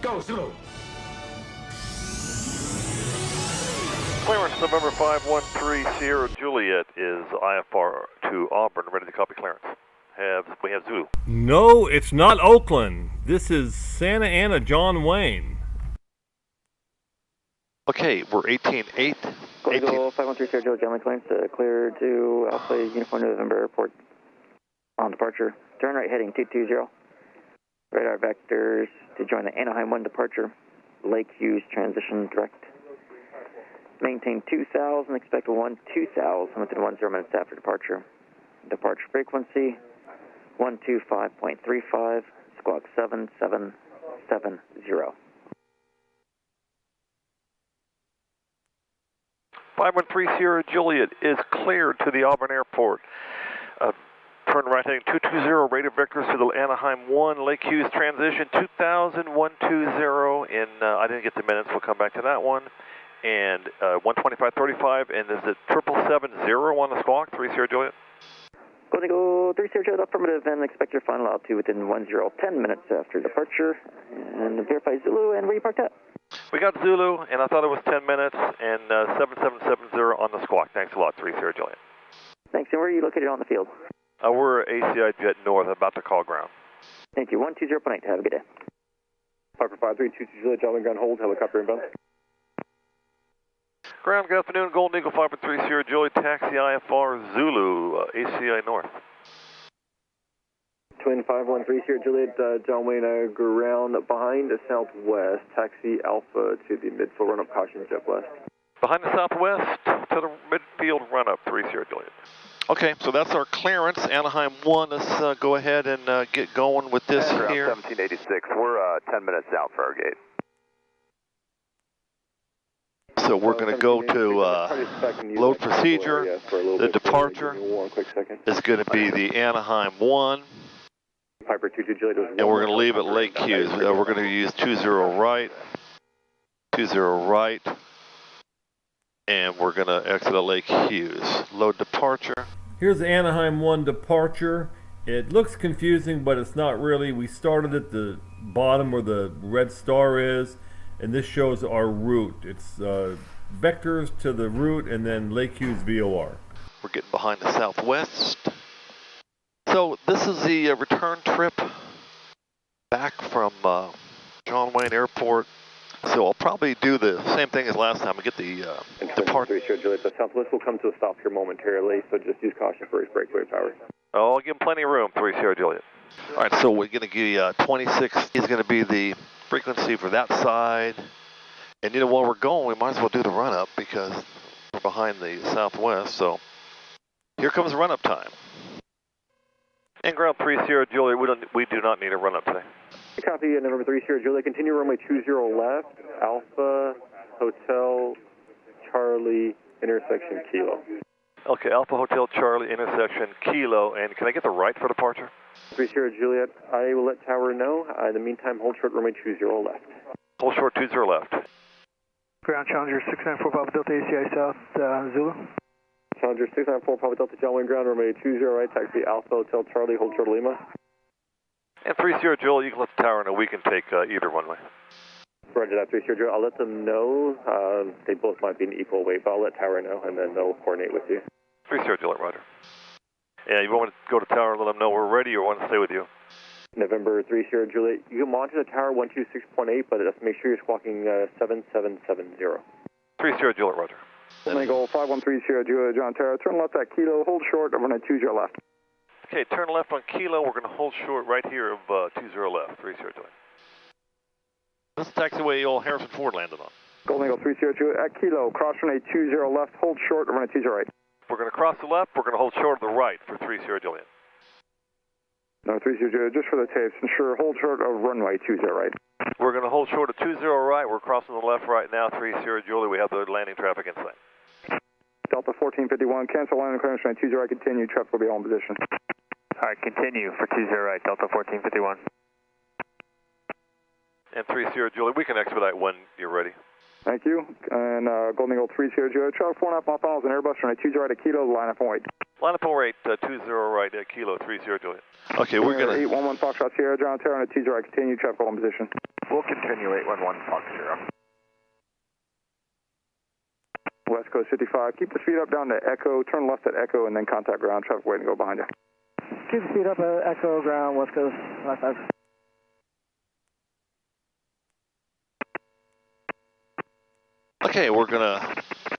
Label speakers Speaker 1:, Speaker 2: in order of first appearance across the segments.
Speaker 1: go, Zulu.
Speaker 2: Clearance November 513 Sierra Juliet is IFR to Auburn, ready to copy clearance. We have Zulu.
Speaker 3: No, it's not Oakland. This is Santa Ana John Wayne.
Speaker 2: Okay, we're 18-8.
Speaker 4: Go 513 Sierra Juliet, John Wayne clearance, clear to Alpha Uniform November Airport on departure. Turn right heading 220. Radar vectors to join the Anaheim 1 departure. Lake Hughes transition direct. Maintain 2000, expect 2000 within 10 minutes after departure. Departure frequency 125.35, squawk 7770.
Speaker 2: 513 Sierra Juliet is cleared to the Auburn Airport. Turn right heading 220, radar vectors to the Anaheim 1, Lake Hughes transition 2000, 120, and I didn't get the minutes, we'll come back to that one. And 125.35, and is it 7770 on the squawk, 3 Sierra Juliet?
Speaker 4: Go 3 Sierra Juliet, affirmative, and expect your final altitude within 10 minutes after departure. And verify Zulu, and where you parked at?
Speaker 2: We got Zulu, and I thought it was 10 minutes, and 7770 on the squawk. Thanks a lot, 3 Sierra Juliet.
Speaker 4: Thanks, and where are you located on the field?
Speaker 2: We're ACI Jet North, about to call ground.
Speaker 4: Thank you, 120.8, have a good day.
Speaker 5: Piper 532 Juliet, John Gun hold, helicopter inbound.
Speaker 2: Ground, good afternoon, Golden Eagle 513 Sierra Juliet, taxi IFR Zulu, ACI North.
Speaker 5: Twin 513 Sierra Juliet, John Wayne, ground behind the southwest, taxi Alpha to the midfield run-up, caution jet west.
Speaker 2: Behind the southwest to the midfield run-up, 3 Sierra Juliet. Okay, so that's our clearance, Anaheim 1, let's go ahead and get going with this here.
Speaker 6: 1786, we're 10 minutes out for our gate.
Speaker 2: So we're going to go to load procedure. The departure is going to be the Anaheim 1. And we're going to leave at Lake Hughes. We're going to use 20 right, 20 right, and we're going to exit at Lake Hughes. Load departure.
Speaker 3: Here's the Anaheim 1 departure. It looks confusing, but it's not really. We started at the bottom where the red star is, and this shows our route. It's vectors to the route and then Lake Hughes VOR.
Speaker 2: We're getting behind the southwest. So this is the return trip back from John Wayne Airport. So I'll probably do the same thing as last time and get the departure.
Speaker 5: The southwest will come to a stop here momentarily, so just use caution for his breakaway power.
Speaker 2: Oh, I'll give him plenty of room, 3 Sierra Juliet. All right, so we're going to give you 26 is going to be the frequency for that side. And you know, while we're going, we might as well do the run-up because we're behind the southwest. So here comes run-up time. And ground 3 Sierra Juliet, we do not need a run-up today.
Speaker 5: Copy, November 3 Sierra Juliet, continue runway 20 left, Alpha, Hotel, Charlie, intersection, Kilo.
Speaker 2: Okay, Alpha Hotel Charlie, intersection, Kilo, and can I get the right for departure?
Speaker 5: 3 Sierra Juliet, I will let tower know. In the meantime, hold short runway 20 left.
Speaker 2: Hold short 20 left.
Speaker 7: Ground Challenger 694 Papa Delta ACI South, Zulu.
Speaker 5: Challenger 694 Papa Delta John Wayne ground, runway 20 right, taxi Alpha Hotel Charlie, hold short Lima.
Speaker 2: And 3 Sierra Juliet, you can let the tower know we can take either runway.
Speaker 5: Roger that, 3 Sierra Juliet, I'll let them know. They both might be an equal weight, but I'll let tower know, and then they'll coordinate with you.
Speaker 2: 3 Sierra Juliet, roger. Yeah, you want to go to tower and let them know we're ready, or want to stay with you?
Speaker 5: November 3 Sierra Juliet, you can monitor the tower 126.8, but just make sure you're squawking 7770.
Speaker 2: 3 Sierra Juliet, roger.
Speaker 7: Go 513 Sierra Juliet, John Terra, turn left at Kilo, hold short, over at 20 left.
Speaker 2: Okay, turn left on Kilo, we're going to hold short right here of 20 left, 3 Sierra Juliet. This is the taxiway old Harrison Ford landed on.
Speaker 7: Golden Eagle 3 Sierra Juliet at Kilo, cross runway 20 left, hold short, over at 20 right.
Speaker 2: We're going to cross the left, we're going to hold short to the right for 3 Sierra Juliet.
Speaker 7: No, 3 Sierra Juliet, just for the tapes, ensure hold short of runway 20 right.
Speaker 2: We're going to hold short of 20 right, we're crossing the left right now, 3 Sierra Juliet, we have the landing traffic in sight.
Speaker 7: Delta 1451, cancel landing clearance, runway 20 right, continue, traffic will be all in position.
Speaker 4: All right, continue for 20 right, Delta 1451.
Speaker 2: And 3 Sierra Juliet, we can expedite when you're ready.
Speaker 7: Thank you. And Golden Eagle 30 Juliet, travel 4.5 mile finals and Airbus runway 20 right at Kilo, line up and wait.
Speaker 2: Line up and wait, 20 right at Kilo 30 Juliet. Okay, we're going to...
Speaker 7: 811 Foxtrot Sierra, John Terra on a 20 right, continue, traffic hold in position.
Speaker 6: We'll continue 811 Fox Zero.
Speaker 7: West Coast 55, keep the speed up down to Echo, turn left at Echo, and then contact ground, traffic waiting to go behind you.
Speaker 4: Keep the speed up at Echo ground, West Coast 55.
Speaker 2: Okay, we're going to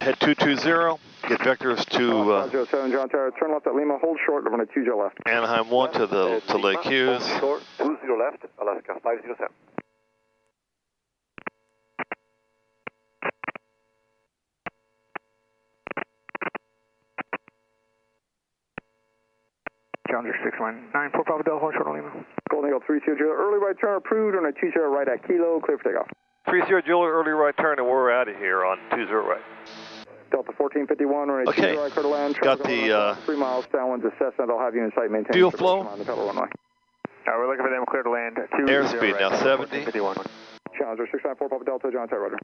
Speaker 2: head 220, get vectors to
Speaker 7: 507 John Terra, turn left at Lima, hold short, runway 20 left.
Speaker 2: Anaheim 1 to Lake Hughes.
Speaker 6: Short, 20 left, Alaska 507.
Speaker 1: Challenger 619, Papa Del, hold short on Lima.
Speaker 7: Golden Eagle 30 Juliet, early right turn approved on a 20 right at Kilo, clear for takeoff.
Speaker 2: 30 Juliet, early right turn, and we're out of here on 20 right.
Speaker 7: Delta 1451, runway 20 right, clear to land.
Speaker 2: Got the
Speaker 7: 3 miles downwind to Cessna, they'll have you in sight, maintain
Speaker 2: fuel flow.
Speaker 7: on the federal runway.
Speaker 1: We're looking for them clear to land.
Speaker 2: Airspeed now 70,
Speaker 7: Challenger 694 Papa Delta, John Terra, roger.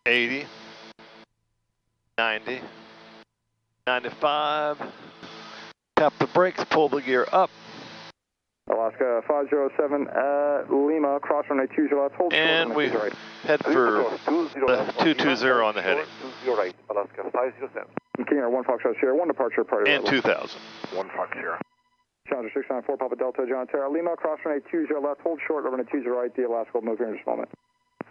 Speaker 2: 80, 90, 95. Tap the brakes, pull the gear up,
Speaker 7: Alaska 507 at Lima, cross runway 20 left, hold short,
Speaker 2: and we
Speaker 7: right.
Speaker 2: head for 220 on the heading.
Speaker 6: 20 right, Alaska 507.
Speaker 7: King Air 1 Foxtrot Sierra, 1 departure, priority
Speaker 2: And
Speaker 7: level.
Speaker 2: 2000.
Speaker 6: 1 Fox Zero.
Speaker 7: Challenger 694 Papa Delta, John Terra, Lima, cross runway 20 left, hold short, runway 20 right, the Alaska will move here in just a moment.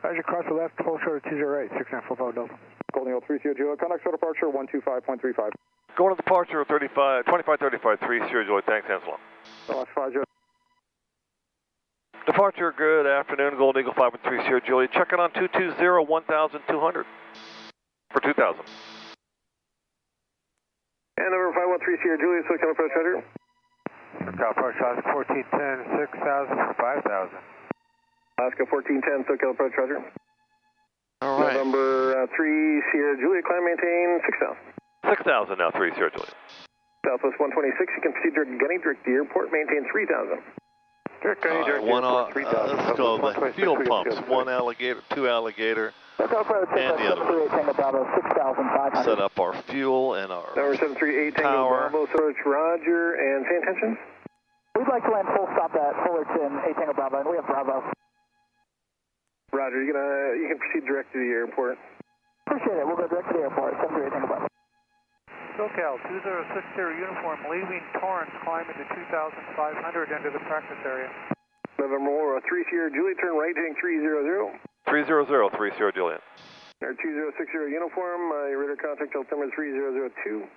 Speaker 1: Roger, cross the left, hold short 20 right, 694 Papa Delta.
Speaker 7: Golden Eagle 30 Juliet, contact for departure 125.35.
Speaker 2: Going to departure 2535, 30 Juliet, thanks, Angela.
Speaker 7: Alaska 50.
Speaker 2: Departure, good afternoon, Golden Eagle 513 Juliet, checking on 220, 1200 for 2000.
Speaker 5: And number 513 Sierra Juliet, so can approach Roger.
Speaker 1: Approach Alaska 1410, 6,000 for 5,000.
Speaker 5: Alaska 1410, so can approach Roger.
Speaker 2: All right.
Speaker 5: November 3 Sierra Juliet, climb maintain 6,000.
Speaker 2: 6,000 now, 30 Juliet.
Speaker 5: Southwest 126, you can proceed direct Gunny, direct to the airport, maintain 3,000.
Speaker 1: Direct
Speaker 2: All right, let's go the fuel pumps, 1 alligator, 2 alligator, and the other one. Set up our fuel and our
Speaker 5: Number 738 Tango
Speaker 2: power.
Speaker 5: Bravo, search Roger, and pay attention.
Speaker 4: We'd like to land full stop at Fullerton, 8 Tango Bravo, and we have Bravo.
Speaker 5: Roger, you can proceed direct to the airport.
Speaker 4: Appreciate it, we'll go direct to the airport, 738 Tango Bravo.
Speaker 1: SoCal 206 Uniform, leaving Torrance, climbing to 2,500 into the practice area.
Speaker 5: November 3 Sierra Juliet, turn right, heading 300.
Speaker 2: 300, 30 Juliet.
Speaker 5: Air 2060 Uniform, your radar contact altimeter 3002.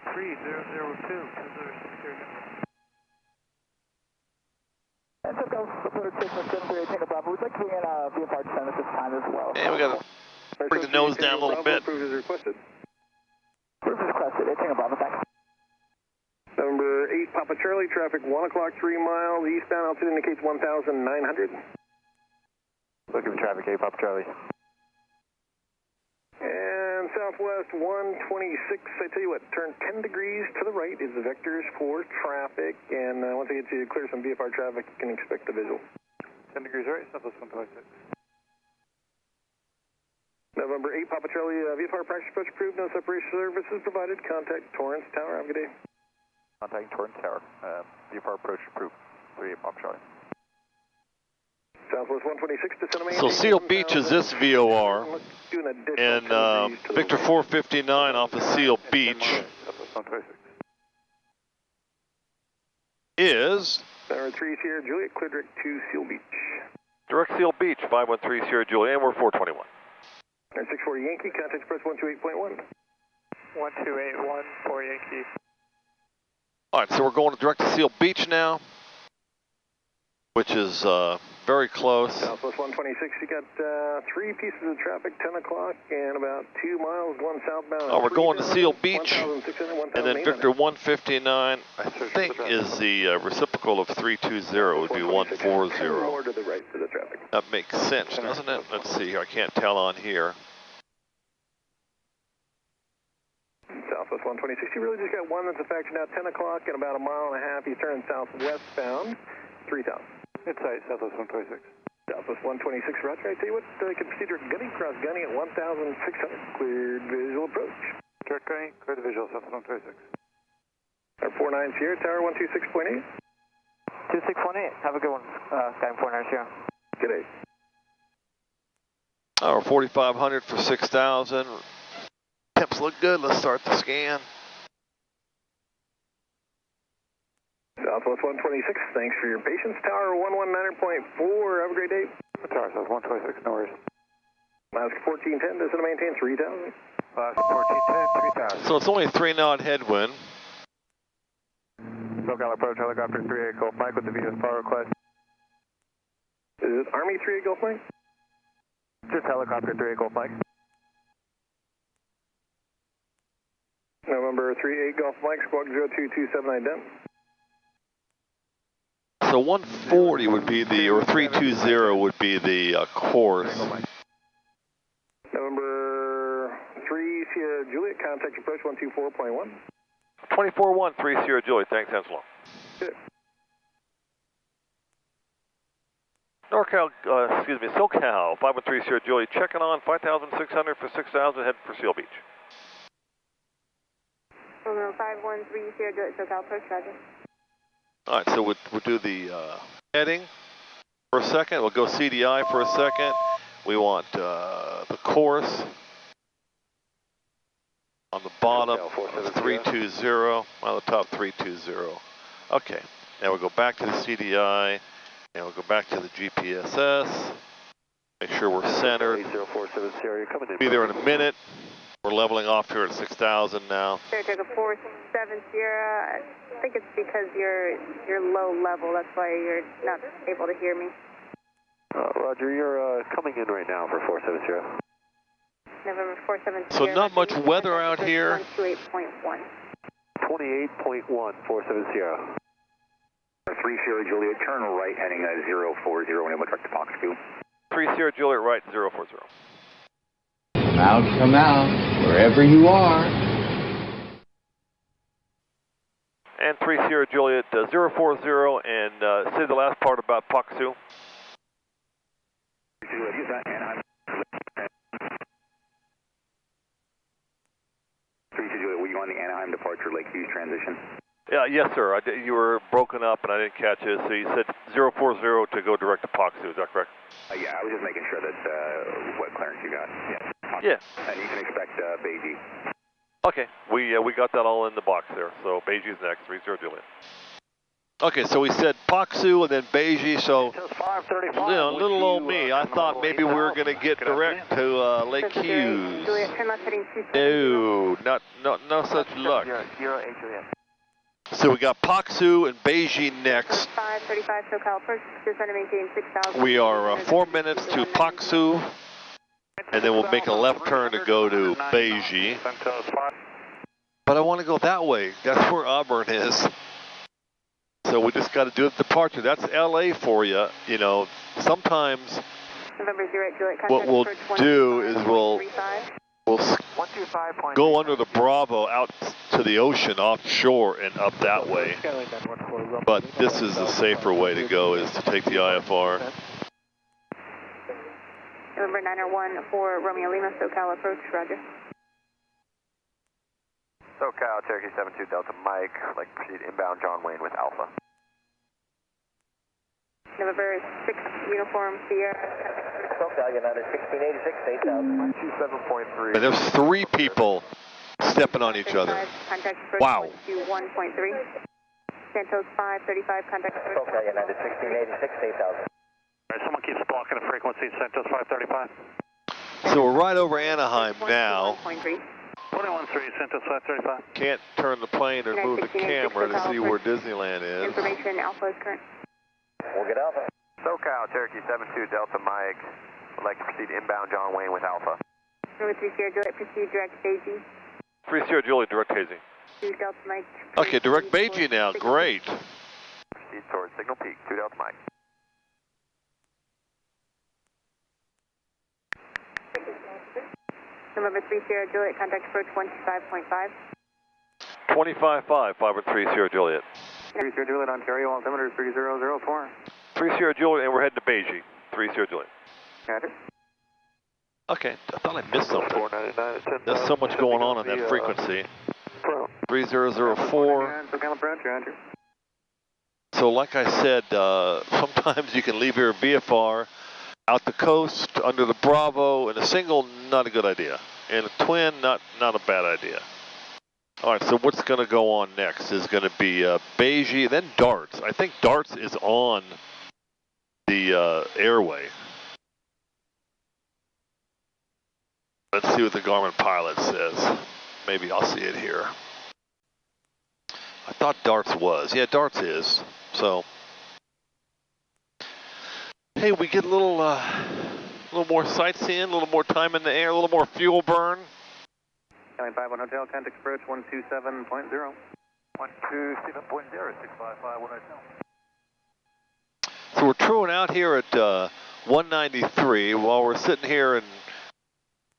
Speaker 1: 3002, 206 Uniform.
Speaker 4: And SoCal, Fullerton, 738 Tango Bravo, we'd like to bring in VFR descent at this time as well.
Speaker 2: And we got to bring the nose down a little bit.
Speaker 5: Approved as requested.
Speaker 4: Proof is requested, 8 Tango Bravo, thanks.
Speaker 5: Number 8 Papa Charlie, traffic 1 o'clock, 3 miles, eastbound altitude indicates 1,900.
Speaker 6: Look at the traffic, 8 Papa Charlie.
Speaker 5: And southwest 126, I tell you what, turn 10 degrees to the right is the vectors for traffic, and once I get you to clear some VFR traffic, you can expect the visual.
Speaker 1: 10 degrees right, southwest 126.
Speaker 5: November 8 Papa Charlie, VFR practice approach approved, no separation services provided, contact Torrance Tower, have a good day.
Speaker 6: Contacting Torrance Tower, VFR approach approved, 38 Papa Charlie.
Speaker 5: Southwest 126 to Santa
Speaker 2: So Seal Beach is this VOR, and Victor 459 off of Seal Beach is
Speaker 5: Number 3 Sierra Juliet, clear direct to Seal Beach.
Speaker 2: direct Seal Beach, 513 Sierra Juliet, and we're 421.
Speaker 5: Number 640 Yankee, contact express 128.1.
Speaker 1: 1281 for Yankee.
Speaker 2: All right, so we're going to direct to Seal Beach now, which is very close.
Speaker 5: Southwest 126, you got 3 pieces of traffic, 10 o'clock, and about 2 miles going southbound.
Speaker 2: Oh, we're going to Seal Beach, and then Victor 159, I think, is the reciprocal of 320, would be 140.
Speaker 5: More to the right for the traffic.
Speaker 2: That makes sense, doesn't it? Let's see, I can't tell on here.
Speaker 5: Southwest 126, you really just got one that's a factor now, 10 o'clock, and about 1.5 miles, he's turning southwestbound, 3,000.
Speaker 1: Inside, southwest 126.
Speaker 5: Southwest 126, roger. I tell you what, can proceed direct gunning, cross gunning at 1,600, cleared visual approach.
Speaker 6: Direct gunning, clear the visual, Southwest 126.
Speaker 5: Our 49 Sierra, tower 126.8.
Speaker 4: 2618, have a good one, Sky 49 Sierra.
Speaker 5: Good day.
Speaker 2: Our 4,500 for 6,000. Temps look good. Let's start the scan.
Speaker 5: Southwest 126, thanks for your patience. Tower 119.4, have a great day.
Speaker 6: Tower South 126, no worries.
Speaker 5: Alaska 1410, descend to maintain 3,000.
Speaker 6: Alaska 1410, 3,000.
Speaker 2: So it's only a 3-knot headwind.
Speaker 6: SoCal approach, helicopter 38 Gulf Mike with the VS power request.
Speaker 5: Is it Army 38 Gulf Mike?
Speaker 6: Just helicopter 38 Gulf Mike.
Speaker 5: November 38 Gulf Mike, squawk 02279 Dem.
Speaker 2: So 140 would be the, or 320 would be the course.
Speaker 5: November 3 Sierra Juliet, contact approach 124.1.
Speaker 2: 24-1, 3 Sierra Juliet, thanks, Angelo.
Speaker 5: Good.
Speaker 2: NorCal, SoCal, 513 Sierra Juliet, checking on 5,600 for 6,000, heading for Seal Beach.
Speaker 8: 513 Sierra Juliet, SoCal, approach, roger.
Speaker 2: All right, so we'll do the heading for a second. We'll go CDI for a second. We want the course on the bottom of 320, on the top 320. Okay, now we'll go back to the CDI, and we'll go back to the GPSS. Make sure we're centered. Be there in a minute. We're leveling off here at 6,000 now.
Speaker 8: Sierra Jacob 47 Sierra. I think it's because you're low level. That's why you're not able to hear me.
Speaker 6: Roger, you're coming in right now for 47 Sierra.
Speaker 8: November 47
Speaker 2: So
Speaker 8: Sierra.
Speaker 2: not much weather out here.
Speaker 8: 128.1.
Speaker 6: 28.1, 47 Sierra.
Speaker 9: 3 Sierra Juliet, turn right heading 040 and we'll direct to Fox 2.
Speaker 2: 3 Sierra Juliet right, 040.
Speaker 10: Come out, wherever you are.
Speaker 2: And 3 Sierra Juliet, 040, and say the last part about Paksu.
Speaker 9: Anaheim. 3 Sierra Juliet, were you on the Anaheim departure Lake Hughes transition?
Speaker 2: Yeah, yes, sir. You were broken up, and I didn't catch it. So you said 040 to go direct to Paksu. Is that correct?
Speaker 9: Yeah, I was just making sure that what clearance you got.
Speaker 2: Yeah.
Speaker 9: And you can expect Beijing.
Speaker 2: Okay, we got that all in the box there. So Beijing's next, 30 Juliet. Okay, so we said Paksu and then Beijing. So little old me, I thought maybe we were going to get direct to Lake Hughes. No such luck. So we got Paksu and Beijing next.
Speaker 8: 535 SoCal approach, just want to maintain 6,000.
Speaker 2: We are 4 minutes to Paksu, and then we'll make a left turn to go to Beijing. But I want to go that way. That's where Auburn is. So we just got to do a departure. That's LA for you. You know, sometimes what we'll do is we'll go under the Bravo out to the ocean offshore and up that way. But this is the safer way to go, is to take the IFR.
Speaker 8: November 901 for Romeo Lima, SoCal approach, roger.
Speaker 6: SoCal, Cherokee 72 Delta Mike, like proceed inbound John Wayne with Alpha.
Speaker 8: November 6 Uniform Sierra.
Speaker 4: SoCal United 1686, 8,000.
Speaker 6: 127.3.
Speaker 2: And there's 3 people stepping on each other. Wow.
Speaker 8: 1.3. Santos 535, contact approach.
Speaker 4: SoCal United 1686, 8,000.
Speaker 5: Someone keeps blocking the frequency, Santos 535.
Speaker 2: So we're right over Anaheim now.
Speaker 5: 21-3, Santos 535.
Speaker 2: Can't turn the plane or move the camera to see where Disneyland is.
Speaker 8: Information, Alpha is current.
Speaker 4: We'll get Alpha.
Speaker 6: SoCal, Cherokee 72 Delta Mike, would like to proceed inbound John Wayne with Alpha.
Speaker 8: Number 3 Sierra Juliet, proceed direct Beijing.
Speaker 2: 3 Sierra Juliet, direct hazing.
Speaker 8: 2 Delta Mike.
Speaker 2: Okay, direct Beijing now, great.
Speaker 6: Proceed towards Signal Peak, 2 Delta Mike.
Speaker 8: November 3 Sierra Juliet, contact approach 125.5.
Speaker 2: 25.5, 513 Sierra Juliet.
Speaker 5: 3 Sierra Juliet, Ontario, altimeter 3004.
Speaker 2: 3 Sierra Juliet, and we're heading to Beijing. 513 Juliet.
Speaker 6: Roger.
Speaker 2: Okay, I thought I missed something.
Speaker 6: 499 at 10,000.
Speaker 2: There's so much going on that frequency. 3004. So like I said, sometimes you can leave your VFR out the coast, under the Bravo, in a single, not a good idea. In a twin, not a bad idea. All right, so what's going to go on next is going to be Beige, then Darts. I think Darts is on the airway. Let's see what the Garmin pilot says. Maybe I'll see it here. I thought Darts was. Yeah, Darts is. So, hey, we get a little more sightseeing, a little more time in the air, a little more fuel burn.
Speaker 6: County 51 Hotel, contact approach 127.0. 127.0, 655 Hotel.
Speaker 2: So we're truing out here at 193 while we're sitting here in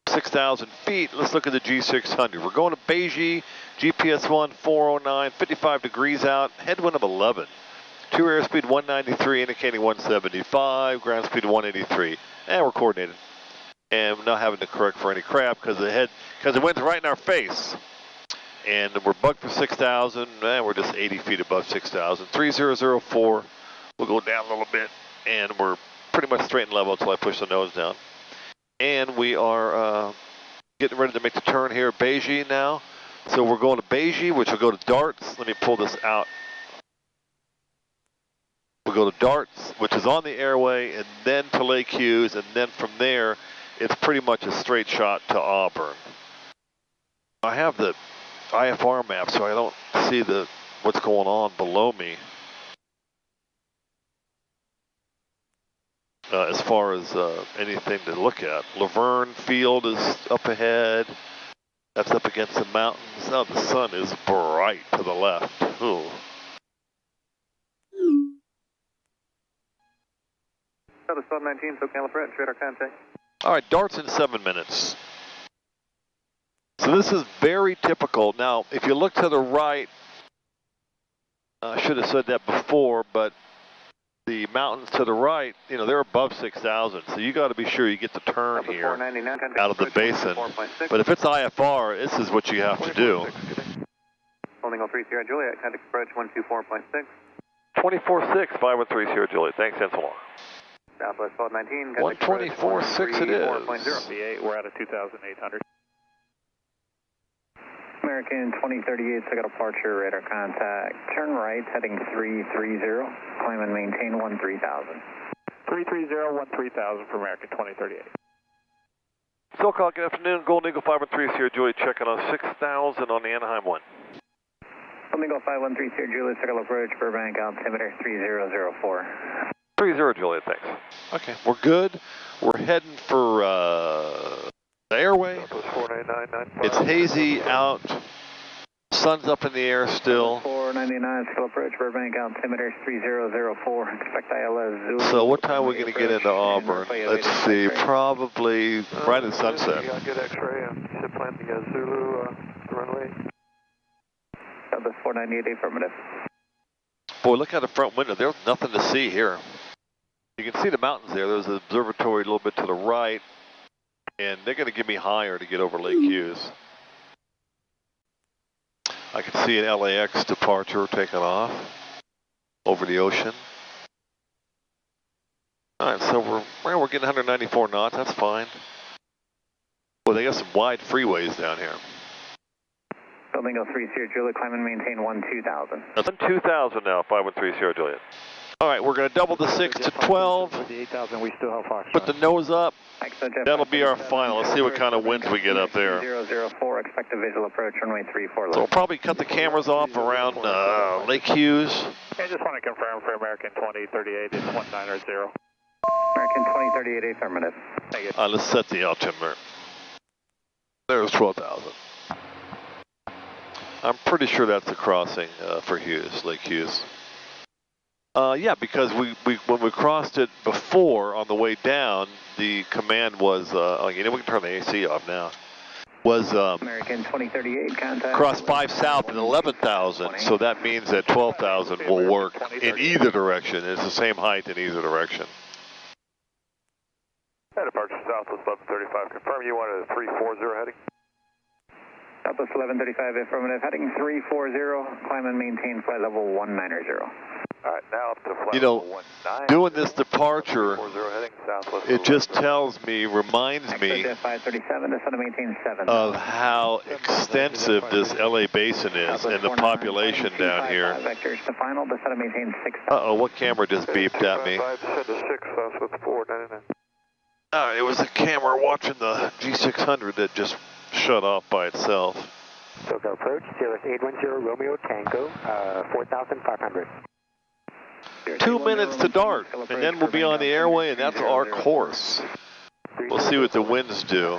Speaker 2: 6,000 feet. Let's look at the G600. We're going to Beige, GPS 1, 409, 55 degrees out, headwind of 11. True airspeed 193, indicating 175, ground speed 183. And we're coordinated. And we're not having to correct for any crap because the wind's right in our face. And we're bugged for 6,000, and we're just 80 feet above 6,000. 3004, we'll go down a little bit, and we're pretty much straight and level until I push the nose down. And we are getting ready to make the turn here at Beige now. So we're going to Beige, which will go to Darts. Let me pull this out. We'll go to Darts, which is on the airway, and then to Lake Hughes, and then from there, it's pretty much a straight shot to Auburn. I have the IFR map, so I don't see what's going on below me. As far as anything to look at. Laverne Field is up ahead. That's up against the mountains. Now the sun is bright to the left. Ooh.
Speaker 6: Southern 1219, SoCal French, radar contact.
Speaker 2: All right, Darts in 7 minutes. So this is very typical. Now, if you look to the right, I should have said that before, but the mountains to the right, they're above 6,000. So you got to be sure you get the turn here out of the basin. But if it's IFR, this is what you have to do.
Speaker 6: Holding 03 Sierra Juliet, contact approach 124.6.
Speaker 2: 246, 513 Sierra Juliet. Thanks, and so long.
Speaker 6: Southwest 1219,
Speaker 2: 124.6 it is.
Speaker 6: 4.0. We're out of 2,800.
Speaker 4: American 2038, second departure, radar contact. Turn right, heading 330. Climb and maintain 13,000.
Speaker 6: 330, 13,000 for American 2038.
Speaker 2: SoCal, good afternoon. Golden Eagle 513 Sierra Juliet checking on 6,000 on the Anaheim 1.
Speaker 4: Golden Eagle 513 Sierra Juliet, second approach, Burbank, altimeter 3004.
Speaker 2: 30 Juliet, thanks. Okay, we're good. We're heading for the airway. It's hazy out. Sun's up in the air still.
Speaker 4: 499, skill approach, Burbank, altimeter 3004. Expect ILS Zulu.
Speaker 2: So what time are we going to get into Auburn? Let's see, probably right at sunset.
Speaker 6: You got good X-ray and ship landing at Zulu, runway.
Speaker 4: Southwest 498, affirmative.
Speaker 2: Boy, look out the front window. There's nothing to see here. You can see the mountains there. There's an observatory a little bit to the right, and they're going to give me higher to get over Lake Hughes. I can see an LAX departure taking off over the ocean. All right, so we're getting 194 knots. That's fine. Well, they got some wide freeways down here.
Speaker 4: Building 03 Sierra Juliet, climb and maintain 12,000.
Speaker 2: That's 2,000 now, 513 Sierra Juliet. All right, we're going to double the 6 to 12.
Speaker 6: With the 8,000, we still have Foxtrot.
Speaker 2: Put the nose up. That'll be our final. Let's see what kind of winds we get up there.
Speaker 4: 004, expect a visual approach, runway 34.
Speaker 2: So we'll probably cut the cameras off around Lake Hughes.
Speaker 6: I just want to confirm for American 2038, it's 190.
Speaker 4: American 2038, affirmative.
Speaker 2: Let's set the altimeter. There's 12,000. I'm pretty sure that's the crossing for Hughes, Lake Hughes. Yeah, because when we crossed it before on the way down, the command was, we can turn the AC off now, was
Speaker 4: American 2038, contact.
Speaker 2: Cross 5 south at 11,000, so that means that 12,000 will work in either direction. It's the same height in either direction.
Speaker 6: Southwest 1135, confirm you wanted a 340 heading?
Speaker 4: Southwest 1135, affirmative, heading 340, climb and maintain flight level 190.
Speaker 6: Alright, now up to flight
Speaker 2: You know,
Speaker 6: level 19.
Speaker 2: doing this departure,
Speaker 6: 340 heading southwest.
Speaker 2: it just tells me, reminds me of how extensive this LA basin is and the population down here. Uh-oh, what camera just beeped at me? It was a camera watching the G600 that just shut off by itself.
Speaker 11: SoCal approach, Sierra 810 Romeo Tango, 4,500.
Speaker 2: 2 minutes to dart, and then we'll be on the airway, and that's our course. We'll see what the winds do.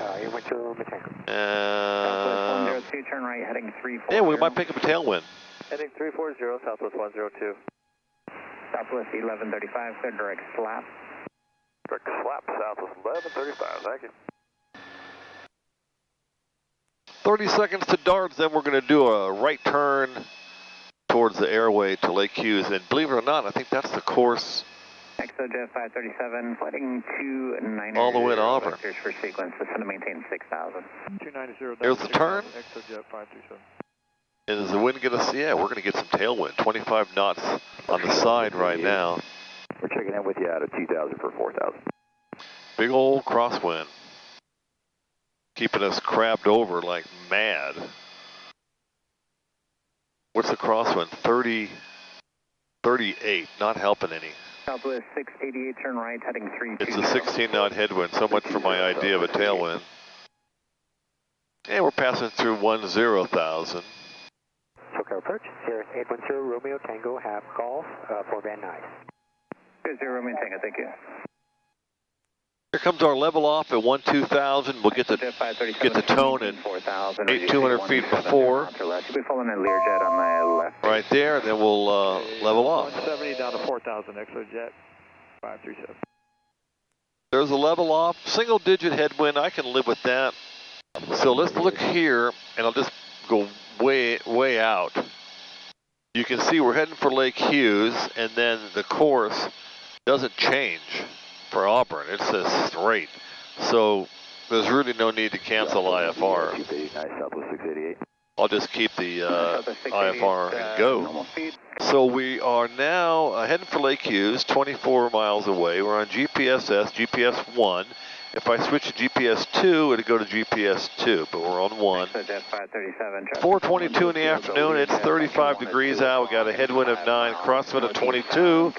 Speaker 2: Yeah, we might pick up a tailwind.
Speaker 4: Heading 340, Southwest 102. Southwest 1135, clear direct slap.
Speaker 6: Direct slap, Southwest 1135, thank you.
Speaker 2: 30 seconds to darts, then we're going to do a right turn towards the airway to Lake Hughes, and believe it or not, I think that's the course
Speaker 4: ExoJet 537, flighting 290.
Speaker 2: all the way to Auburn.
Speaker 4: Vectors for sequence, it's going to maintain 6,000.
Speaker 6: 290.
Speaker 2: There's the turn.
Speaker 6: ExoJet 537.
Speaker 2: And is the wind going to, yeah, we're going to get some tailwind, 25 knots on the side right now.
Speaker 9: We're checking in with you out of 2,000 for 4,000.
Speaker 2: Big old crosswind. Keeping us crabbed over like mad. What's the crosswind? 38, not helping any.
Speaker 4: Southwest 688, turn right, heading 320.
Speaker 2: It's a 16 knot headwind, so much for my idea of a tailwind. And we're passing through 10,000.
Speaker 11: SoCal approach, Sierra 810 Romeo Tango, half golf, for Van Nuys.
Speaker 4: 20 Romeo Tango, thank you.
Speaker 2: Here comes our level off at 12,000. We'll get the tone at 8,200 feet before. Right there, and then we'll level off.
Speaker 6: 170 down to 4,000, ExoJet 537.
Speaker 2: There's a level off, single digit headwind, I can live with that. So let's look here, and I'll just go way out. You can see we're heading for Lake Hughes, and then the course doesn't change for Auburn. It says straight. So there's really no need to cancel IFR. I'll just keep the IFR and go. So we are now heading for Lake Hughes, 24 miles away. We're on GPSS, GPS 1. If I switch to GPS 2, it'll go to GPS 2, but we're on 1. 4:22 in the afternoon, it's 35 degrees out. We got a headwind of 9, crosswind of 22,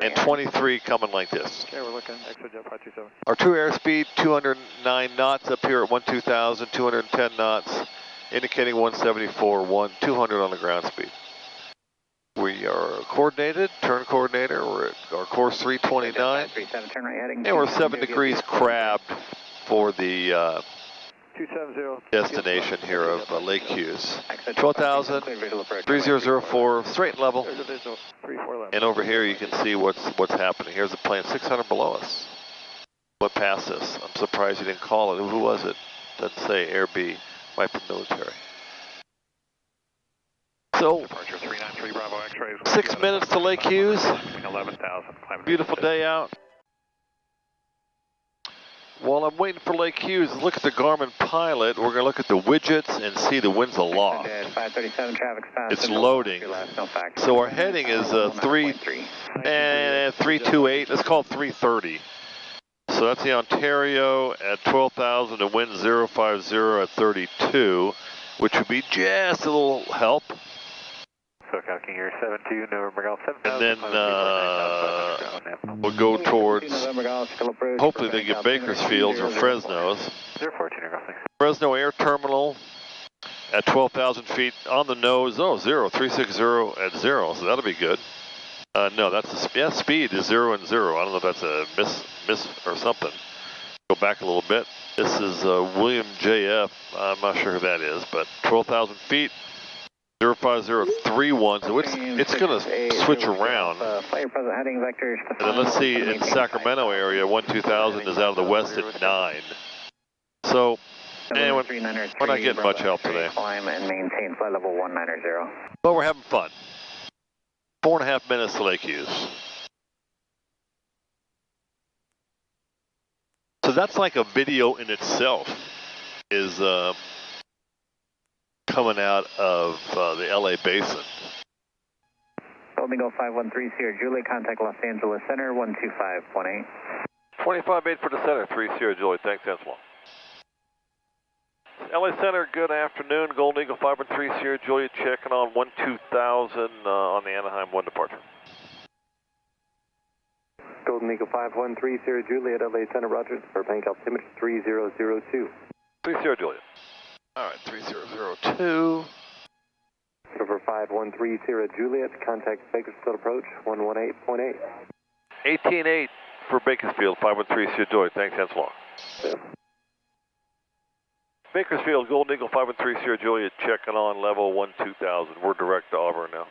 Speaker 2: and 23 coming like this.
Speaker 6: Okay, we're looking, ExoJet 527.
Speaker 2: Our true airspeed, 209 knots up here at 12,000, 210 knots, indicating 174, 200 on the ground speed. We are coordinated, turn coordinator, we're at our course 329, and we're 7 degrees crabbed for the destination here of Lake Hughes. 12,000, 3004, straight and level, and over here you can see what's happening. Here's a plane 600 below us. Went past us. I'm surprised you didn't call it. Who was it? Doesn't say Air B, might be military. So, 6 minutes to Lake Hughes. Beautiful day out. While I'm waiting for Lake Hughes, look at the Garmin Pilot. We're going to look at the widgets and see the winds aloft. It's loading. So our heading is 328. Let's call it 330. So that's the Ontario at 12,000 and wind 050 at 32, which would be just a little help.
Speaker 6: SoCal King Air 72, November Golf 7,000.
Speaker 2: And then we'll go towards, hopefully they get Bakersfield or Fresno's.
Speaker 6: 014
Speaker 2: Fresno Air Terminal at 12,000 feet on the nose. Oh, 0360 at 0, so that'll be good. No, that's the speed is 0 and 0. I don't know if that's a miss or something. Go back a little bit. This is William JF. I'm not sure who that is, but 12,000 feet. 05031, so it's going to switch around. And then let's see, in Sacramento area, 12,000 is out of the west at 9. So, anyway, we're not getting much help today. But we're having fun. 4.5 minutes to Lake Hughes. So Because that's like a video in itself, is coming out of the LA basin.
Speaker 12: Golden Eagle 513 Sierra Juliet, contact Los Angeles Center 125.8.
Speaker 13: 25.8 for the center, 3 Sierra Juliet, thanks, Anselmo. LA Center, good afternoon. Golden Eagle 513 Sierra Juliet checking on 12000 on the Anaheim 1 departure.
Speaker 5: Golden Eagle 513 Sierra Juliet, LA Center, Roger, for bank altimeter 3002.
Speaker 13: 3 Sierra Juliet.
Speaker 2: All right, 3002.
Speaker 5: Over 513 Sierra Juliet, contact Bakersfield approach 118.8.
Speaker 13: 18.8 for Bakersfield, 513 Sierra Juliet, thanks, Anselmo.
Speaker 5: Yeah.
Speaker 13: Bakersfield, Golden Eagle 513 Sierra Juliet checking on level 12000. We're direct to Auburn now.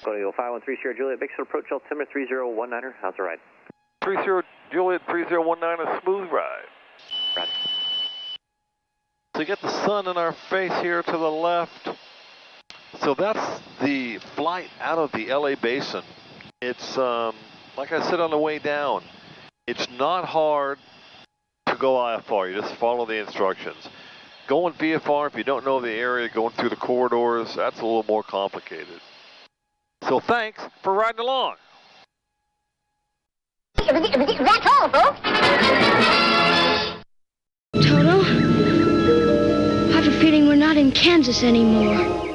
Speaker 4: Golden Eagle 513 Sierra Juliet, Bakersfield approach altimeter 3019er. How's the ride?
Speaker 13: 3 Sierra Juliet 3019, a smooth ride.
Speaker 4: Roger.
Speaker 2: So you get the sun in our face here to the left. So that's the flight out of the LA basin. It's, like I said on the way down, it's not hard to go IFR. You just follow the instructions. Going VFR, if you don't know the area, going through the corridors, that's a little more complicated. So thanks for riding along.
Speaker 14: That's all, folks.
Speaker 15: Toto, I have a feeling we're not in Kansas anymore.